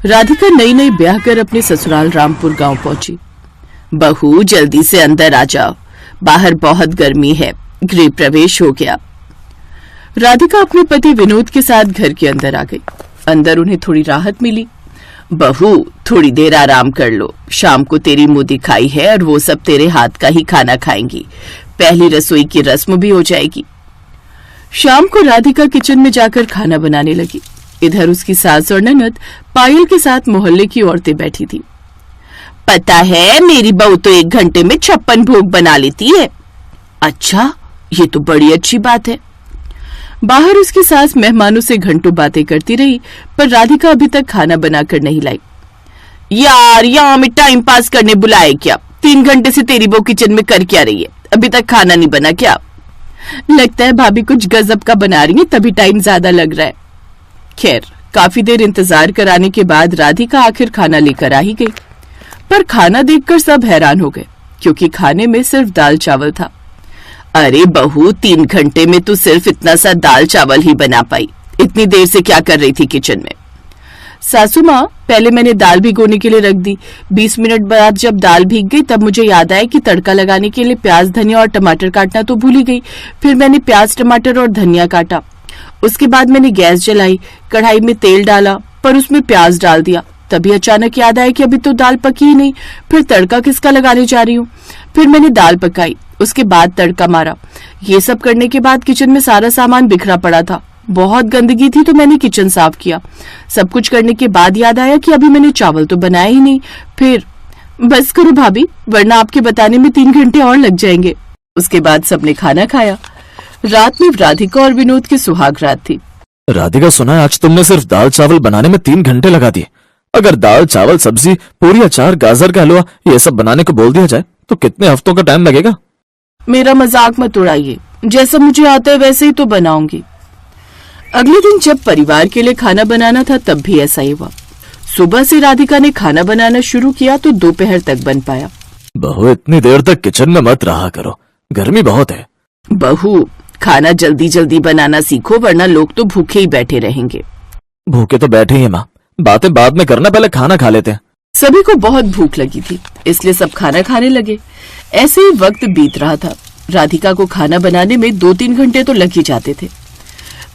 राधिका नई नई ब्याह कर अपने ससुराल रामपुर गांव पहुंची। बहू जल्दी से अंदर आ जाओ, बाहर बहुत गर्मी है। गृह प्रवेश हो गया। राधिका अपने पति विनोद के साथ घर के अंदर आ गई। अंदर उन्हें थोड़ी राहत मिली। बहू थोड़ी देर आराम कर लो, शाम को तेरी मुंह दिखाई है और वो सब तेरे हाथ का ही खाना खाएंगी। पहली रसोई की रस्म भी हो जाएगी। शाम को राधिका किचन में जाकर खाना बनाने लगी। इधर उसकी सास और ननद पायल के साथ मोहल्ले की औरतें बैठी थी। पता है मेरी बहू तो 1 घंटे में 56 भोग बना लेती है। अच्छा, ये तो बड़ी अच्छी बात है। बाहर उसकी सास मेहमानों से घंटों बातें करती रही, पर राधिका अभी तक खाना बनाकर नहीं लाई। यार, यहाँ में टाइम पास करने बुलाए क्या? 3 घंटे से तेरी बहू किचन में कर क्या रही है? अभी तक खाना नहीं बना क्या? लगता है भाभी कुछ गजब का बना रही है, तभी टाइम ज्यादा लग रहा है। खैर, काफी देर इंतजार कराने के बाद राधिका आखिर खाना लेकर आ ही गई। पर खाना देखकर सब हैरान हो गए, क्योंकि खाने में सिर्फ दाल चावल था। अरे बहू, 3 घंटे में तू सिर्फ इतना सा दाल चावल ही बना पाई। इतनी देर से क्या कर रही थी किचन में? सासू माँ, पहले मैंने दाल भिगोने के लिए रख दी। 20 मिनट बाद जब दाल भीग गई तब मुझे याद आया कि तड़का लगाने के लिए प्याज, धनिया और टमाटर काटना तो भूल ही गई। फिर मैंने प्याज, टमाटर और धनिया काटा। उसके बाद मैंने गैस जलाई, कढ़ाई में तेल डाला, पर उसमें प्याज डाल दिया। तभी अचानक याद आया कि अभी तो दाल पकी ही नहीं, फिर तड़का किसका लगाने जा रही हूँ। फिर मैंने दाल पकाई, उसके बाद तड़का मारा। ये सब करने के बाद किचन में सारा सामान बिखरा पड़ा था। बहुत गंदगी थी तो मैंने किचन साफ किया। सब कुछ करने के बाद याद आया कि अभी मैंने चावल तो बनाया ही नहीं। फिर बस करो भाभी, वरना आपके बताने में 3 घंटे और लग जाएंगे। उसके बाद सबने खाना खाया। रात में राधिका और विनोद की सुहाग रात थी। राधिका, सुना है आज तुमने सिर्फ दाल चावल बनाने में 3 घंटे लगा दिए। अगर दाल चावल सब्जी पूरी अचार गाजर का हलवा ये सब बनाने को बोल दिया जाए तो कितने हफ्तों का टाइम लगेगा? मेरा मजाक मत उड़ाइए, जैसा मुझे आता है वैसे ही तो बनाऊंगी। अगले दिन जब परिवार के लिए खाना बनाना था तब भी ऐसा ही हुआ। सुबह से राधिका ने खाना बनाना शुरू किया तो दोपहर तक बन पाया। बहू, इतनी देर तक किचन में मत रहा करो, गर्मी बहुत है। बहू, खाना जल्दी जल्दी बनाना सीखो, वरना लोग तो भूखे ही बैठे रहेंगे। भूखे तो बैठे ही हैं माँ, बातें बाद में करना, पहले खाना खा लेते हैं। सभी को बहुत भूख लगी थी, इसलिए सब खाना खाने लगे। ऐसे ही वक्त बीत रहा था। राधिका को खाना बनाने में 2-3 घंटे तो लग ही जाते थे।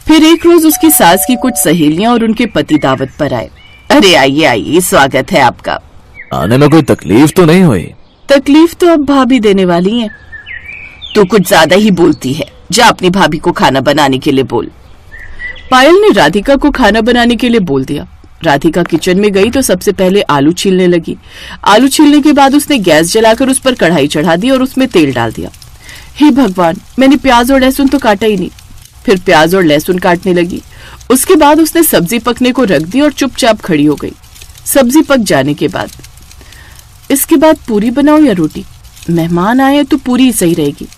फिर एक रोज उसकी सास की कुछ सहेलियां और उनके पति दावत पर आए। अरे आइए आइए, स्वागत है आपका। आने में कोई तकलीफ तो नहीं हुई? तकलीफ तो अब भाभी देने वाली है। तू कुछ ज्यादा ही बोलती है, जा अपनी भाभी को खाना बनाने के लिए बोल। पायल ने राधिका को खाना बनाने के लिए बोल दिया। राधिका किचन में गई तो सबसे पहले आलू छीलने लगी। आलू छीलने के बाद उसने गैस जलाकर उस पर कढ़ाई चढ़ा दी और उसमें तेल डाल दिया। हे भगवान, मैंने प्याज और लहसुन तो काटा ही नहीं। फिर प्याज और लहसुन काटने लगी। उसके बाद उसने सब्जी पकने को रख दी और चुपचाप खड़ी हो गई। सब्जी पक जाने के बाद इसके बाद पूरी बनाओ या रोटी? मेहमान आए तो पूरी ही सही रहेगी।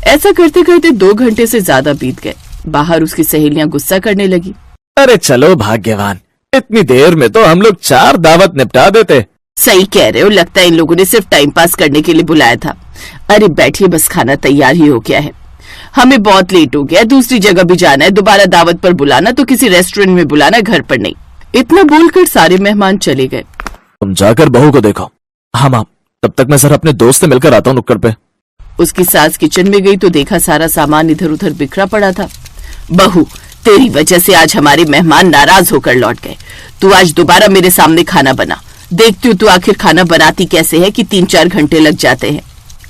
ऐसा करते करते 2 घंटे से ज्यादा बीत गए। बाहर उसकी सहेलियां गुस्सा करने लगी। अरे चलो भाग्यवान, इतनी देर में तो हम लोग 4 दावत निपटा देते। सही कह रहे हो, लगता है इन लोगों ने सिर्फ टाइम पास करने के लिए बुलाया था। अरे बैठिए, बस खाना तैयार ही हो गया है। हमें बहुत लेट हो गया, दूसरी जगह भी जाना है। दोबारा दावत पर बुलाना तो किसी रेस्टोरेंट में बुलाना, घर पर नहीं। इतना बोलकर सारे मेहमान चले गए। तुम जाकर बहू को देखो। हाँ माँ, तब तक मैं जरा अपने दोस्त से मिलकर आता हूँ नुक्कड़ पे। उसकी सास किचन में गई तो देखा सारा सामान इधर उधर बिखरा पड़ा था। बहू, तेरी वजह से आज हमारे मेहमान नाराज होकर लौट गए। तू आज दोबारा मेरे सामने खाना बना। देखती हूँ तू आखिर खाना बनाती कैसे है कि 3-4 घंटे लग जाते हैं।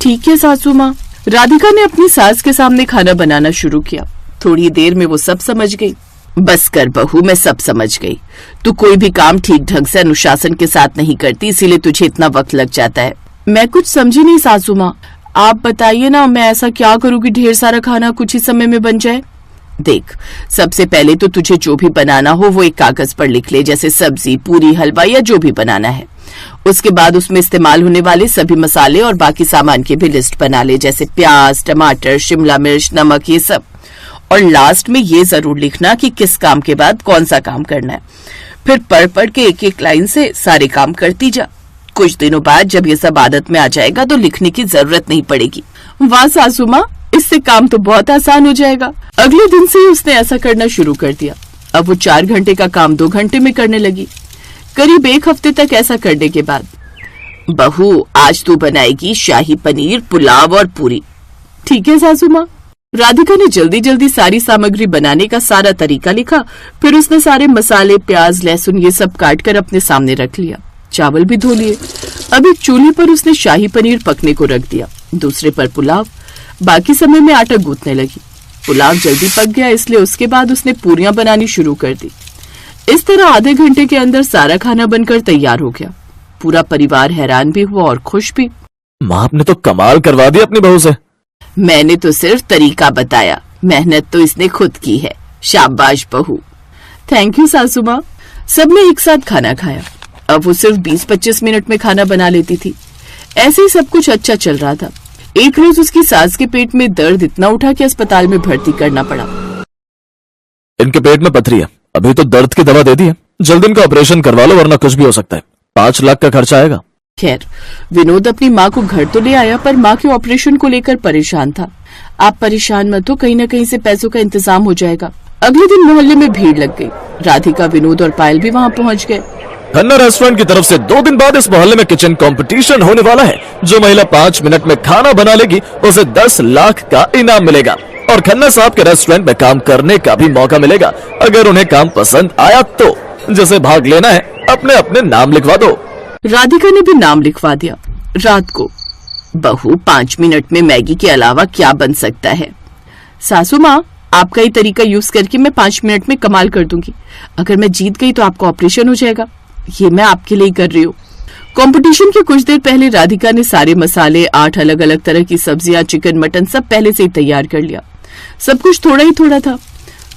ठीक है सासू माँ। राधिका ने अपनी सास के सामने खाना बनाना शुरू किया। थोड़ी देर में वो सब समझ गई। बस कर बहू, मैं सब समझ गई। तू कोई भी काम ठीक ढंग से अनुशासन के साथ नहीं करती, इसीलिए तुझे इतना वक्त लग जाता है। मैं कुछ समझी नहीं सासू माँ, आप बताइए ना, मैं ऐसा क्या करूँ कि ढेर सारा खाना कुछ ही समय में बन जाए? देख, सबसे पहले तो तुझे जो भी बनाना हो वो एक कागज पर लिख ले, जैसे सब्जी, पूरी, हलवा या जो भी बनाना है। उसके बाद उसमें इस्तेमाल होने वाले सभी मसाले और बाकी सामान की भी लिस्ट बना ले, जैसे प्याज, टमाटर, शिमला मिर्च, नमक, ये सब। और लास्ट में ये जरूर लिखना कि किस काम के बाद कौन सा काम करना है। फिर पढ़ पढ़ के एक एक लाइन से सारे काम करती जा। कुछ दिनों बाद जब ये सब आदत में आ जाएगा तो लिखने की जरूरत नहीं पड़ेगी। वाह सासू माँ, इससे काम तो बहुत आसान हो जाएगा। अगले दिन से ही उसने ऐसा करना शुरू कर दिया। अब वो 4 घंटे का काम 2 घंटे में करने लगी। करीब 1 हफ्ते तक ऐसा करने के बाद, बहू आज तू बनाएगी शाही पनीर, पुलाव और पूरी। ठीक है सासू माँ। राधिका ने जल्दी जल्दी सारी सामग्री बनाने का सारा तरीका लिखा। फिर उसने सारे मसाले, प्याज, लहसुन ये सब काट कर अपने सामने रख लिया। चावल भी धो लिए। अब एक चूल्हे पर उसने शाही पनीर पकने को रख दिया, दूसरे पर पुलाव। बाकी समय में आटा गूंथने लगी। पुलाव जल्दी पक गया, इसलिए उसके बाद उसने पूरियां बनानी शुरू कर दी। इस तरह आधे घंटे के अंदर सारा खाना बनकर तैयार हो गया। पूरा परिवार हैरान भी हुआ और खुश भी। माँ, आपने तो कमाल करवा दी अपनी बहू से। मैंने तो सिर्फ तरीका बताया, मेहनत तो इसने खुद की है। शाबाश बहू। थैंक यू सासू माँ। सबने एक साथ खाना खाया। अब वो सिर्फ 20-25 मिनट में खाना बना लेती थी। ऐसे ही सब कुछ अच्छा चल रहा था। एक रोज उसकी सास के पेट में दर्द इतना उठा कि अस्पताल में भर्ती करना पड़ा। इनके पेट में पथरी है, अभी तो दर्द की दवा दे दी है, जल्दी इनका ऑपरेशन करवा लो वरना कुछ भी हो सकता है। 5 लाख का खर्चा आएगा। खैर, विनोद अपनी माँ को घर तो ले आया, पर माँ के ऑपरेशन को लेकर परेशान था। आप परेशान मत हो, कहीं न कहीं से पैसों का इंतजाम हो जाएगा। अगले दिन मोहल्ले में भीड़ लग गई। राधिका, विनोद और पायल भी वहाँ पहुँच गए। खन्ना रेस्टोरेंट की तरफ से 2 दिन बाद इस मोहल्ले में किचन कंपटीशन होने वाला है। जो महिला 5 मिनट में खाना बना लेगी उसे 10 लाख का इनाम मिलेगा और खन्ना साहब के रेस्टोरेंट में काम करने का भी मौका मिलेगा। अगर उन्हें काम पसंद आया तो जिसे भाग लेना है अपने अपने नाम लिखवा दो। राधिका ने भी नाम लिखवा दिया। रात को, बहू 5 मिनट में मैगी के अलावा क्या बन सकता है? सासू माँ, आपका ही तरीका यूज करके मैं 5 मिनट में कमाल कर दूंगी। अगर मैं जीत गई तो आपका ऑपरेशन हो जाएगा। ये मैं आपके लिए कर रही हूँ। कंपटीशन के कुछ देर पहले राधिका ने सारे मसाले, 8 अलग अलग तरह की सब्जियां, चिकन, मटन सब पहले से ही तैयार कर लिया। सब कुछ थोड़ा ही थोड़ा था।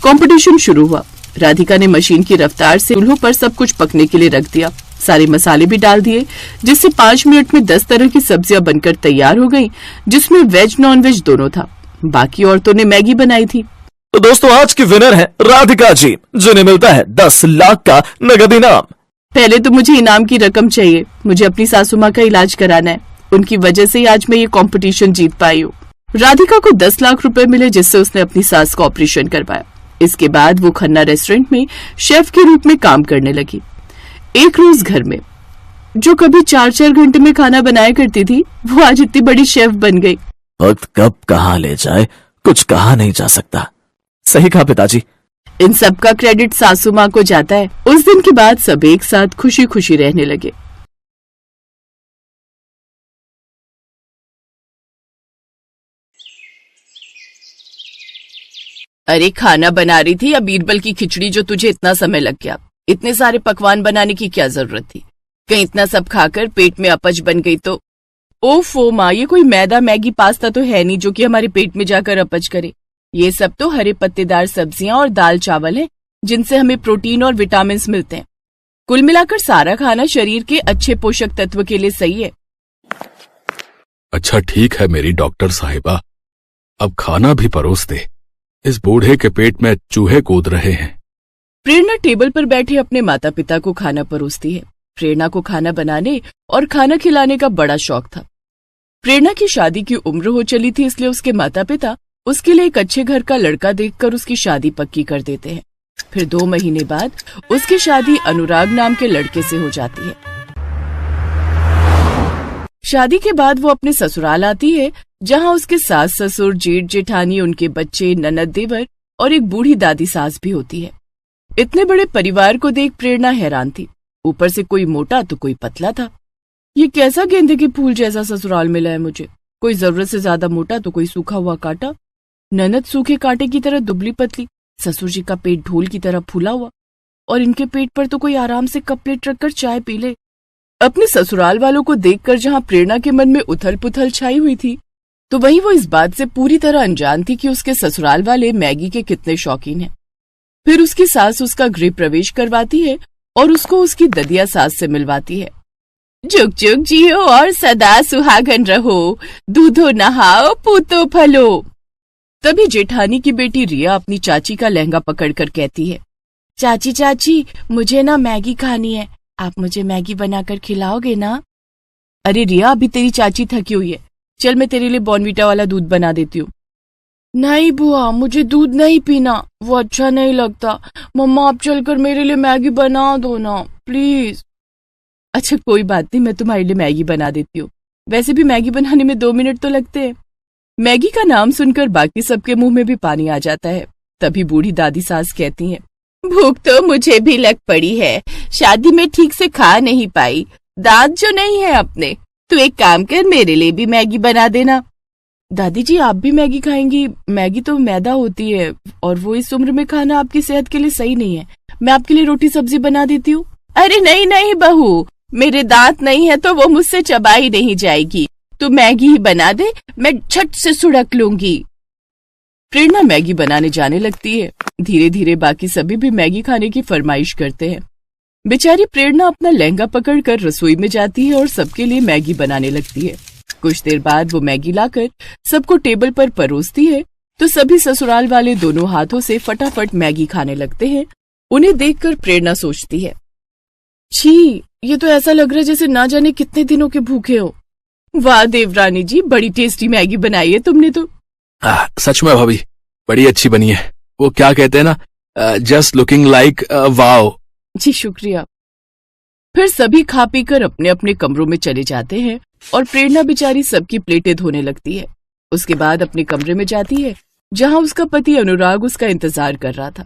कंपटीशन शुरू हुआ। राधिका ने मशीन की रफ्तार से चूल्हों पर सब कुछ पकने के लिए रख दिया। सारे मसाले भी डाल दिए, जिससे 5 मिनट में 10 तरह की सब्जियां बनकर तैयार हो गईं, जिसमें वेज नॉन वेज दोनों था। बाकी औरतों ने मैगी बनाई थी। तो दोस्तों, आज की विनर है राधिका जी, जिन्हें मिलता है 10 लाख का नगद इनाम। पहले तो मुझे इनाम की रकम चाहिए। मुझे अपनी सासू माँ का इलाज कराना है। उनकी वजह से ही आज मैं ये कंपटीशन जीत पाई हूँ। राधिका को 10 लाख रुपए मिले, जिससे उसने अपनी सास का ऑपरेशन करवाया। इसके बाद वो खन्ना रेस्टोरेंट में शेफ के रूप में काम करने लगी। एक रोज घर में जो कभी 4-4 घंटे में खाना बनाया करती थी, वो आज इतनी बड़ी शेफ बन गई। वक्त कब कहाँ ले जाए कुछ कहा नहीं जा सकता। सही कहा पिताजी। इन सब का क्रेडिट सासू माँ को जाता है। उस दिन के बाद सब एक साथ खुशी खुशी रहने लगे। अरे, खाना बना रही थी या बीरबल की खिचड़ी जो तुझे इतना समय लग गया? इतने सारे पकवान बनाने की क्या जरूरत थी? कहीं इतना सब खाकर पेट में अपच बन गई तो? ओफो माँ, ये कोई मैदा, मैगी, पास्ता तो है नहीं जो कि हमारे पेट में जाकर अपच करे। ये सब तो हरे पत्तेदार सब्जियां और दाल चावल हैं, जिनसे हमें प्रोटीन और विटामिन मिलते हैं। कुल मिलाकर सारा खाना शरीर के अच्छे पोषक तत्व के लिए सही है। अच्छा ठीक है मेरी डॉक्टर साहिबा, अब खाना भी परोस दे। इस बूढ़े के पेट में चूहे कूद रहे हैं। प्रेरणा टेबल पर बैठे अपने माता पिता को खाना परोसती है। प्रेरणा को खाना बनाने और खाना खिलाने का बड़ा शौक था। प्रेरणा की शादी की उम्र हो चली थी, इसलिए उसके माता पिता उसके लिए एक अच्छे घर का लड़का देखकर उसकी शादी पक्की कर देते हैं। फिर 2 महीने बाद उसकी शादी अनुराग नाम के लड़के से हो जाती है। शादी के बाद वो अपने ससुराल आती है, जहाँ उसके सास ससुर, जेठ जेठानी, उनके बच्चे, ननद, देवर और एक बूढ़ी दादी सास भी होती है। इतने बड़े परिवार को देख प्रेरणा हैरान थी। ऊपर से कोई मोटा तो कोई पतला था। ये कैसा गेंदे के फूल जैसा ससुराल मिला है मुझे। कोई जरूरत से ज्यादा मोटा तो कोई सूखा हुआ कांटा। ननद सूखे कांटे की तरह दुबली पतली, ससुर जी का पेट ढोल की तरह फूला हुआ, और इनके पेट पर तो कोई आराम से कप प्लेट रखकर चाय पी ले। अपने ससुराल वालों को देखकर जहाँ प्रेरणा के मन में उथल पुथल छाई हुई थी, तो वहीं वो इस बात से पूरी तरह अनजान थी कि उसके ससुराल वाले मैगी के कितने शौकीन हैं। फिर उसकी सास उसका गृह प्रवेश करवाती है और उसको उसकी ददिया सास से मिलवाती है। जुग जुग जियो और सदा सुहागन रहो, दूधो नहाओ पूतो फलो। तभी जेठानी की बेटी रिया अपनी चाची का लहंगा पकड़कर कहती है, चाची चाची, मुझे ना मैगी खानी है, आप मुझे मैगी बनाकर खिलाओगे ना? अरे रिया, अभी तेरी चाची थकी हुई है, चल मैं तेरे लिए बॉर्नवीटा वाला दूध बना देती हूँ। नहीं बुआ, मुझे दूध नहीं पीना, वो अच्छा नहीं लगता। मम्मा आप चलकर मेरे लिए मैगी बना दो ना प्लीज। अच्छा कोई बात नहीं, मैं तुम्हारे लिए मैगी बना देती हूँ। वैसे भी मैगी बनाने में 2 मिनट तो लगते हैं। मैगी का नाम सुनकर बाकी सबके मुंह में भी पानी आ जाता है। तभी बूढ़ी दादी सास कहती हैं, भूख तो मुझे भी लग पड़ी है, शादी में ठीक से खा नहीं पाई, दांत जो नहीं है अपने। तू एक काम कर, मेरे लिए भी मैगी बना देना। दादी जी आप भी मैगी खाएंगी? मैगी तो मैदा होती है और वो इस उम्र में खाना आपकी सेहत के लिए सही नहीं है। मैं आपके लिए रोटी सब्जी बना देती हूँ। अरे नहीं नहीं बहू, मेरे दांत नहीं है तो वो मुझसे चबाई नहीं जाएगी। तू मैगी ही बना दे, मैं झट से सुड़क लूंगी। प्रेरणा मैगी बनाने जाने लगती है। धीरे धीरे बाकी सभी भी मैगी खाने की फरमाइश करते हैं। बेचारी प्रेरणा अपना लहंगा पकड़कर रसोई में जाती है और सबके लिए मैगी बनाने लगती है। कुछ देर बाद वो मैगी लाकर सबको टेबल पर परोसती है तो सभी ससुराल वाले दोनों हाथों से फटाफट मैगी खाने लगते हैं। उन्हें देखकर प्रेरणा सोचती है, छी, ये तो ऐसा लग रहा है जैसे ना जाने कितने दिनों के भूखे हो। वाह देवरानी जी, बड़ी टेस्टी मैगी बनाई है तुमने तो। सच में भाभी, बड़ी अच्छी बनी है। वो क्या कहते हैं ना, जस्ट लुकिंग लाइक वाओ। जी शुक्रिया। फिर सभी खा पी कर अपने अपने कमरों में चले जाते हैं और प्रेरणा बेचारी सबकी प्लेटें धोने लगती है। उसके बाद अपने कमरे में जाती है जहां उसका पति अनुराग उसका इंतजार कर रहा था।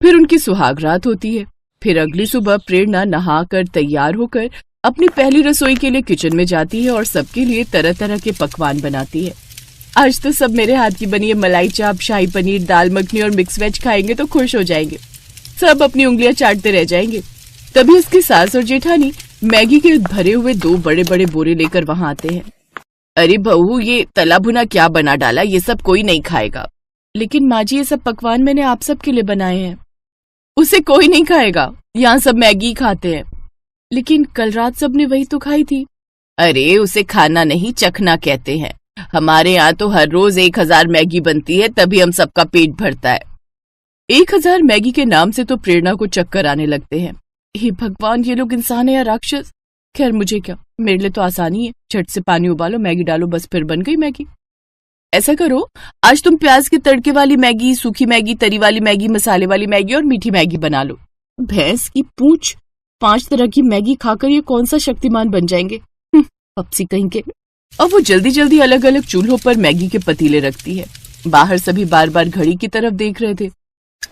फिर उनकी सुहाग रात होती है। फिर अगली सुबह प्रेरणा नहाकर तैयार होकर अपनी पहली रसोई के लिए किचन में जाती है और सबके लिए तरह तरह के पकवान बनाती है। आज तो सब मेरे हाथ की बनी है मलाई चाप, शाही पनीर, दाल मखनी और मिक्स वेज खाएंगे तो खुश हो जाएंगे। सब अपनी उंगलियां चाटते रह जाएंगे। तभी उसकी सास और जेठानी मैगी के भरे हुए 2 बड़े बड़े बोरे लेकर वहां आते हैं। अरे बहू, ये तला भुना क्या बना डाला, ये सब कोई नहीं खाएगा। लेकिन माँ जी, ये सब पकवान मैंने आप सबके लिए बनाए हैं। उसे कोई नहीं खाएगा, यहाँ सब मैगी खाते हैं। लेकिन कल रात सबने वही तो खाई थी। अरे उसे खाना नहीं, चखना कहते हैं। हमारे यहाँ तो हर रोज 1000 मैगी बनती है, तभी हम सबका पेट भरता है। 1000 मैगी के नाम से तो प्रेरणा को चक्कर आने लगते हैं। हे भगवान, ये लोग इंसान है या राक्षस? खैर मुझे क्या, मेरे लिए तो आसानी है, झट से पानी उबालो, मैगी डालो, बस फिर बन गई मैगी। ऐसा करो, आज तुम प्याज के तड़के वाली मैगी, सूखी मैगी, तरी वाली मैगी, मसाले वाली मैगी और मीठी मैगी बना लो। भैंस की पूंछ, 5 तरह की मैगी खाकर ये कौन सा शक्तिमान बन जाएंगे, पपसी कहीं के। और वो जल्दी जल्दी अलग अलग चूल्हों पर मैगी के पतीले रखती है। बाहर सभी बार बार घड़ी की तरफ देख रहे थे।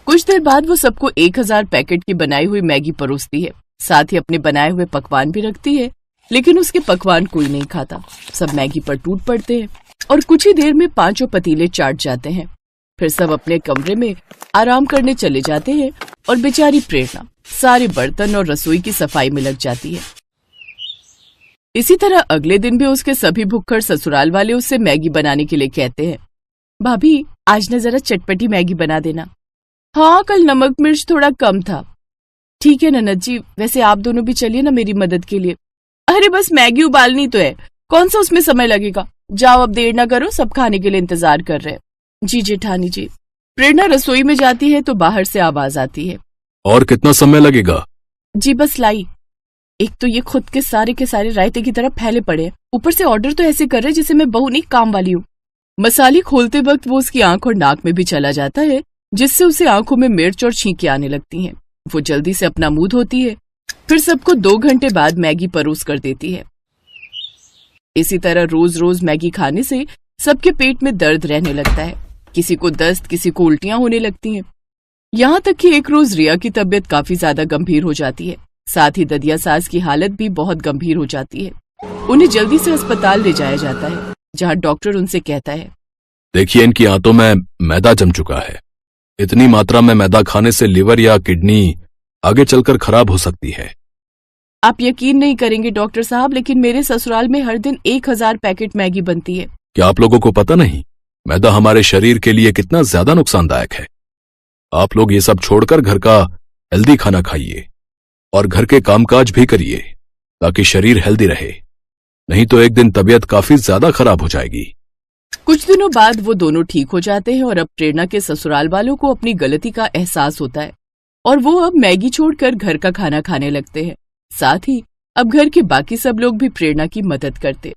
कुछ देर बाद वो सबको 1000 पैकेट की बनाई हुई मैगी परोसती है। साथ ही अपने बनाए हुए पकवान भी रखती है। लेकिन उसके पकवान कोई नहीं खाता। सब मैगी पर टूट पड़ते हैं और कुछ ही देर में 5 पतीले चाट जाते हैं। फिर सब अपने कमरे में आराम करने चले जाते हैं और बेचारी प्रेरणा सारे बर्तन और रसोई की सफाई में लग जाती है। इसी तरह अगले दिन भी उसके सभी भुक्खड़ ससुराल वाले उससे मैगी बनाने के लिए कहते हैं। भाभी, आज न जरा चटपटी मैगी बना देना। हाँ, कल नमक मिर्च थोड़ा कम था। ठीक है ननद जी, वैसे आप दोनों भी चलिए ना मेरी मदद के लिए। अरे बस मैगी उबालनी तो है, कौन सा उसमें समय लगेगा। जाओ अब देर ना करो, सब खाने के लिए इंतजार कर रहे हैं। जी जेठानी जी। प्रेरणा रसोई में जाती है तो बाहर से आवाज आती है, और कितना समय लगेगा? जी बस लाई। एक तो ये खुद के सारे रायते की तरह फैले पड़े हैं, ऊपर से ऑर्डर तो ऐसे कर रहे जैसे मैं बहू नहीं काम वाली हूँ। मसाले खोलते वक्त वो उसकी आंख और नाक में भी चला जाता है, जिससे उसे आंखों में मिर्च और छींकें आने लगती हैं। वो जल्दी से अपना मुंह धोती है, फिर सबको 2 घंटे बाद मैगी परोस कर देती है। इसी तरह रोज रोज मैगी खाने से सबके पेट में दर्द रहने लगता है। किसी को दस्त, किसी को उल्टियां होने लगती हैं। यहाँ तक कि एक रोज रिया की तबीयत काफी ज्यादा गंभीर हो जाती है। साथ ही ददिया सास की हालत भी बहुत गंभीर हो जाती है। उन्हें जल्दी से अस्पताल ले जाया जाता है, जहाँ डॉक्टर उनसे कहता है, देखिए इनकी आंतों में मैदा जम चुका है। इतनी मात्रा में मैदा खाने से लिवर या किडनी आगे चलकर खराब हो सकती है। आप यकीन नहीं करेंगे डॉक्टर साहब, लेकिन मेरे ससुराल में हर दिन 1000 पैकेट मैगी बनती है। क्या आप लोगों को पता नहीं मैदा हमारे शरीर के लिए कितना ज्यादा नुकसानदायक है? आप लोग ये सब छोड़कर घर का हेल्दी खाना खाइए और घर के कामकाज भी करिए ताकि शरीर हेल्दी रहे, नहीं तो एक दिन तबीयत काफी ज्यादा खराब हो जाएगी। कुछ दिनों बाद वो दोनों ठीक हो जाते हैं और अब प्रेरणा के ससुराल वालों को अपनी गलती का एहसास होता है और वो अब मैगी छोड़कर घर का खाना खाने लगते हैं। साथ ही अब घर के बाकी सब लोग भी प्रेरणा की मदद करते।